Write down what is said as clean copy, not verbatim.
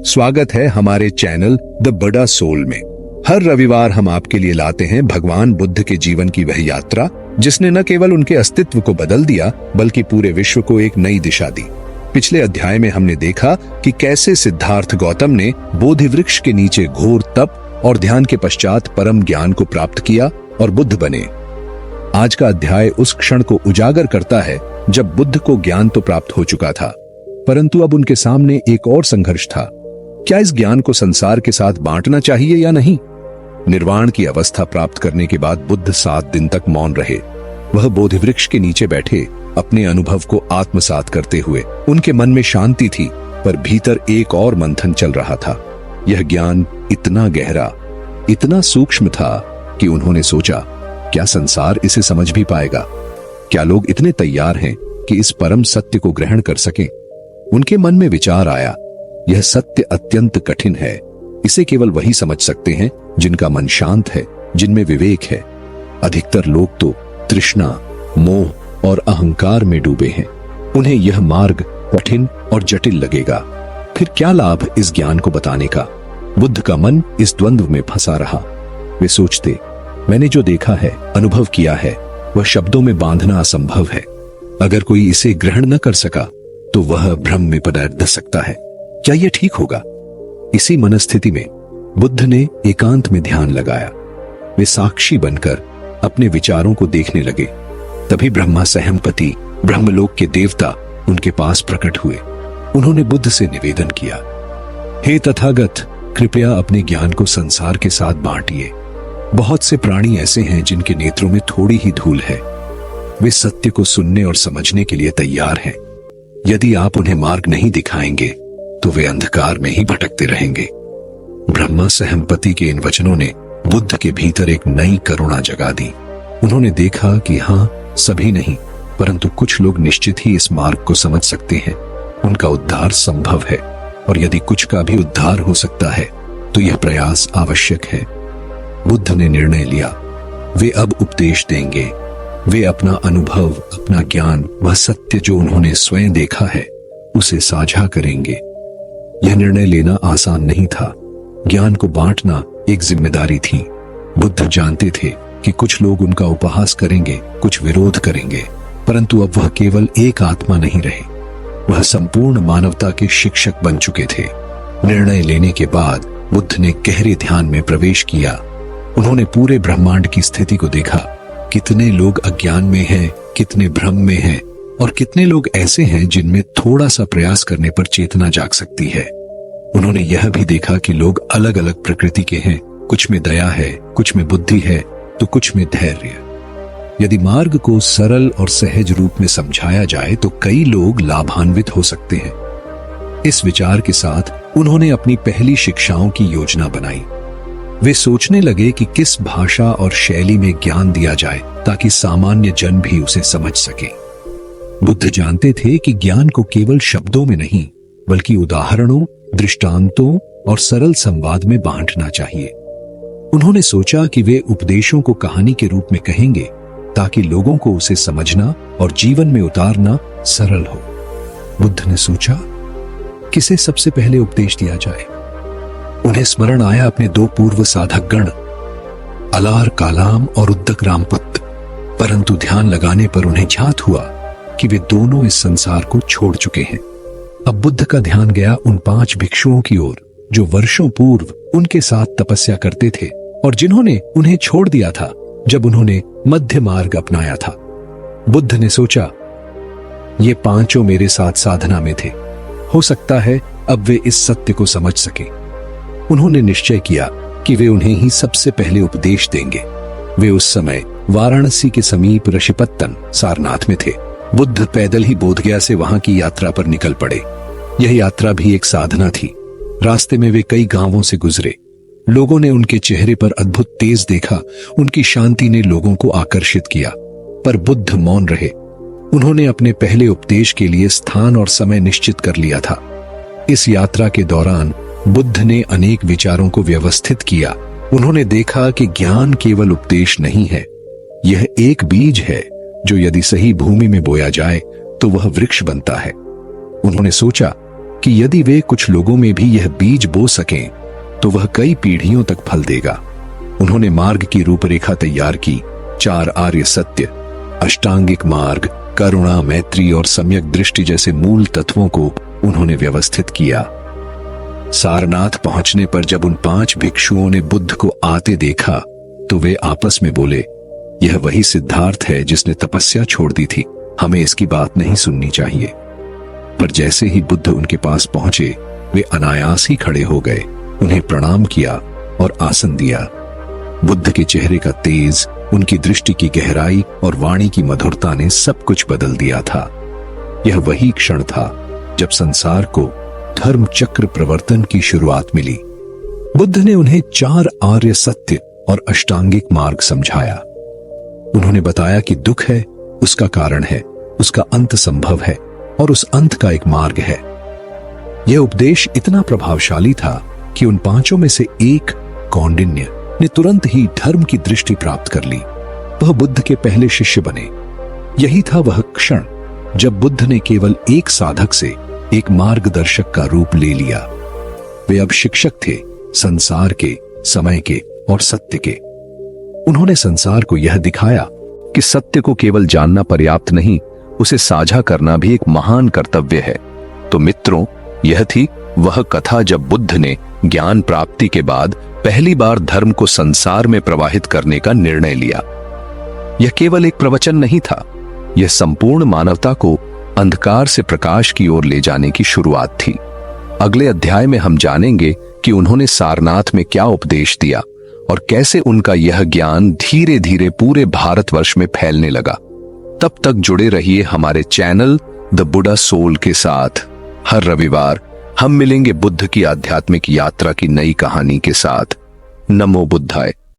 स्वागत है हमारे चैनल द बड़ा सोल में। हर रविवार हम आपके लिए लाते हैं भगवान बुद्ध के जीवन की वह यात्रा जिसने न केवल उनके अस्तित्व को बदल दिया बल्कि पूरे विश्व को एक नई दिशा दी। पिछले अध्याय में हमने देखा कि कैसे सिद्धार्थ गौतम ने बोधि वृक्ष के नीचे घोर तप और ध्यान के पश्चात परम ज्ञान को प्राप्त किया और बुद्ध बने। आज का अध्याय उस क्षण को उजागर करता है जब बुद्ध को ज्ञान तो प्राप्त हो चुका था, परंतु अब उनके सामने एक और संघर्ष था। क्या इस ज्ञान को संसार के साथ बांटना चाहिए या नहीं? निर्वाण की अवस्था प्राप्त करने के बाद बुद्ध 7 दिन तक मौन रहे। वह बोधि वृक्ष के नीचे बैठे अपने अनुभव को आत्मसात करते हुए। उनके मन में शांति थी, पर भीतर एक और मंथन चल रहा था। यह ज्ञान इतना गहरा, इतना सूक्ष्म था कि उन्होंने सोचा, क्या संसार इसे समझ भी पाएगा? क्या लोग इतने तैयार हैं कि इस परम सत्य को ग्रहण कर सकें? उनके मन में विचार आया, यह सत्य अत्यंत कठिन है। इसे केवल वही समझ सकते हैं जिनका मन शांत है, जिनमें विवेक है। अधिकतर लोग तो तृष्णा, मोह और अहंकार में डूबे हैं। उन्हें यह मार्ग कठिन और जटिल लगेगा। फिर क्या लाभ इस ज्ञान को बताने का? बुद्ध का मन इस द्वंद्व में फंसा रहा। वे सोचते, मैंने जो देखा है, अनुभव किया है, वह शब्दों में बांधना असंभव है। अगर कोई इसे ग्रहण न कर सका तो वह भ्रम में पड़ सकता है। क्या यह ठीक होगा? इसी मनस्थिति में बुद्ध ने एकांत में ध्यान लगाया। वे साक्षी बनकर अपने विचारों को देखने लगे। तभी ब्रह्मा सहमपति, ब्रह्मलोक के देवता उनके पास प्रकट हुए। उन्होंने बुद्ध से निवेदन किया, हे तथागत, कृपया अपने ज्ञान को संसार के साथ बांटिए। बहुत से प्राणी ऐसे हैं जिनके नेत्रों में थोड़ी ही धूल है। वे सत्य को सुनने और समझने के लिए तैयार हैं। यदि आप उन्हें मार्ग नहीं दिखाएंगे तो वे अंधकार में ही भटकते रहेंगे। ब्रह्मा सहमपति के इन वचनों ने बुद्ध के भीतर एक नई करुणा जगा दी। उन्होंने देखा कि हाँ, सभी नहीं, परंतु कुछ लोग निश्चित ही इस मार्ग को समझ सकते हैं। उनका उद्धार संभव है, और यदि कुछ का भी उद्धार हो सकता है तो यह प्रयास आवश्यक है। बुद्ध ने निर्णय लिया, वे अब उपदेश देंगे। वे अपना अनुभव, अपना ज्ञान, वह सत्य जो उन्होंने स्वयं देखा है, उसे साझा करेंगे। यह निर्णय लेना आसान नहीं था। ज्ञान को बांटना एक जिम्मेदारी थी। बुद्ध जानते थे कि कुछ लोग उनका उपहास करेंगे, कुछ विरोध करेंगे, परंतु अब वह केवल एक आत्मा नहीं रहे, वह संपूर्ण मानवता के शिक्षक बन चुके थे। निर्णय लेने के बाद बुद्ध ने गहरे ध्यान में प्रवेश किया। उन्होंने पूरे ब्रह्मांड की स्थिति को देखा। कितने लोग अज्ञान में हैं, कितने भ्रम में हैं, और कितने लोग ऐसे हैं जिनमें थोड़ा सा प्रयास करने पर चेतना जाग सकती है। उन्होंने यह भी देखा कि लोग अलग अलग प्रकृति के हैं। कुछ में दया है, कुछ में बुद्धि है, तो कुछ में धैर्य। यदि मार्ग को सरल और सहज रूप में समझाया जाए तो कई लोग लाभान्वित हो सकते हैं। इस विचार के साथ उन्होंने अपनी पहली शिक्षाओं की योजना बनाई। वे सोचने लगे कि किस भाषा और शैली में ज्ञान दिया जाए ताकि सामान्य जन भी उसे समझ सके। बुद्ध जानते थे कि ज्ञान को केवल शब्दों में नहीं, बल्कि उदाहरणों, दृष्टांतों और सरल संवाद में बांटना चाहिए। उन्होंने सोचा कि वे उपदेशों को कहानी के रूप में कहेंगे ताकि लोगों को उसे समझना और जीवन में उतारना सरल हो। बुद्ध ने सोचा, किसे सबसे पहले उपदेश दिया जाए? उन्हें स्मरण आया अपने 2 पूर्व साधक गण, अलार कालाम और उद्दक रामपुत्र। परंतु ध्यान लगाने पर उन्हें ज्ञात हुआ कि वे दोनों इस संसार को छोड़ चुके हैं। अब बुद्ध का ध्यान गया उन 5 भिक्षुओं की ओर जो वर्षों पूर्व उनके साथ तपस्या करते थे और जिन्होंने उन्हें छोड़ दिया था जब उन्होंने मध्य मार्ग अपनाया था। बुद्ध ने सोचा, ये 5 मेरे साथ साधना में थे, हो सकता है अब वे इस सत्य को समझ सके। उन्होंने निश्चय किया कि वे उन्हें ही सबसे पहले उपदेश देंगे। वे उस समय वाराणसी के समीप ऋषिपत्तन सारनाथ में थे। बुद्ध पैदल ही बोधगया से वहां की यात्रा पर निकल पड़े। यह यात्रा भी एक साधना थी। रास्ते में वे कई गांवों से गुजरे। लोगों ने उनके चेहरे पर अद्भुत तेज देखा। उनकी शांति ने लोगों को आकर्षित किया, पर बुद्ध मौन रहे। उन्होंने अपने पहले उपदेश के लिए स्थान और समय निश्चित कर लिया था। इस यात्रा के दौरान बुद्ध ने अनेक विचारों को व्यवस्थित किया। उन्होंने देखा कि ज्ञान केवल उपदेश नहीं है, यह एक बीज है जो यदि सही भूमि में बोया जाए तो वह वृक्ष बनता है। उन्होंने सोचा, कि यदि वे कुछ लोगों में भी यह बीज बो सकें तो वह कई पीढ़ियों तक फल देगा। उन्होंने मार्ग की रूपरेखा तैयार की। 4 आर्य सत्य, अष्टांगिक मार्ग, करुणा, मैत्री और सम्यक दृष्टि जैसे मूल तत्वों को उन्होंने व्यवस्थित किया। सारनाथ पहुंचने पर जब उन 5 भिक्षुओं ने बुद्ध को आते देखा तो वे आपस में बोले, यह वही सिद्धार्थ है जिसने तपस्या छोड़ दी थी, हमें इसकी बात नहीं सुननी चाहिए। पर जैसे ही बुद्ध उनके पास पहुंचे वे अनायास ही खड़े हो गए, उन्हें प्रणाम किया और आसन दिया। बुद्ध के चेहरे का तेज, उनकी दृष्टि की गहराई और वाणी की मधुरता ने सब कुछ बदल दिया था। यह वही क्षण था जब संसार को धर्म चक्र प्रवर्तन की शुरुआत मिली। बुद्ध ने उन्हें 4 आर्य सत्य और अष्टांगिक मार्ग समझाया। उन्होंने बताया कि दुख है, उसका कारण है, उसका अंत संभव है और उस अंत का एक मार्ग है। यह उपदेश इतना प्रभावशाली था कि उन 5 में से एक, कौंडिन्य, ने तुरंत ही धर्म की दृष्टि प्राप्त कर ली। वह बुद्ध के पहले शिष्य बने। यही था वह क्षण जब बुद्ध ने केवल एक साधक से एक मार्गदर्शक का रूप ले लिया। वे अब शिक्षक थे, संसार के, समय के और सत्य के। उन्होंने संसार को यह दिखाया कि सत्य को केवल जानना पर्याप्त नहीं, उसे साझा करना भी एक महान कर्तव्य है। तो मित्रों, यह थी वह कथा जब बुद्ध ने ज्ञान प्राप्ति के बाद पहली बार धर्म को संसार में प्रवाहित करने का निर्णय लिया। यह केवल एक प्रवचन नहीं था, यह संपूर्ण मानवता को अंधकार से प्रकाश की ओर ले जाने की शुरुआत थी। अगले अध्याय में हम जानेंगे कि उन्होंने सारनाथ में क्या उपदेश दिया और कैसे उनका यह ज्ञान धीरे धीरे पूरे भारतवर्ष में फैलने लगा। तब तक जुड़े रहिए हमारे चैनल द बुडा सोल के साथ। हर रविवार हम मिलेंगे बुद्ध की आध्यात्मिक यात्रा की नई कहानी के साथ। नमो बुद्धाय।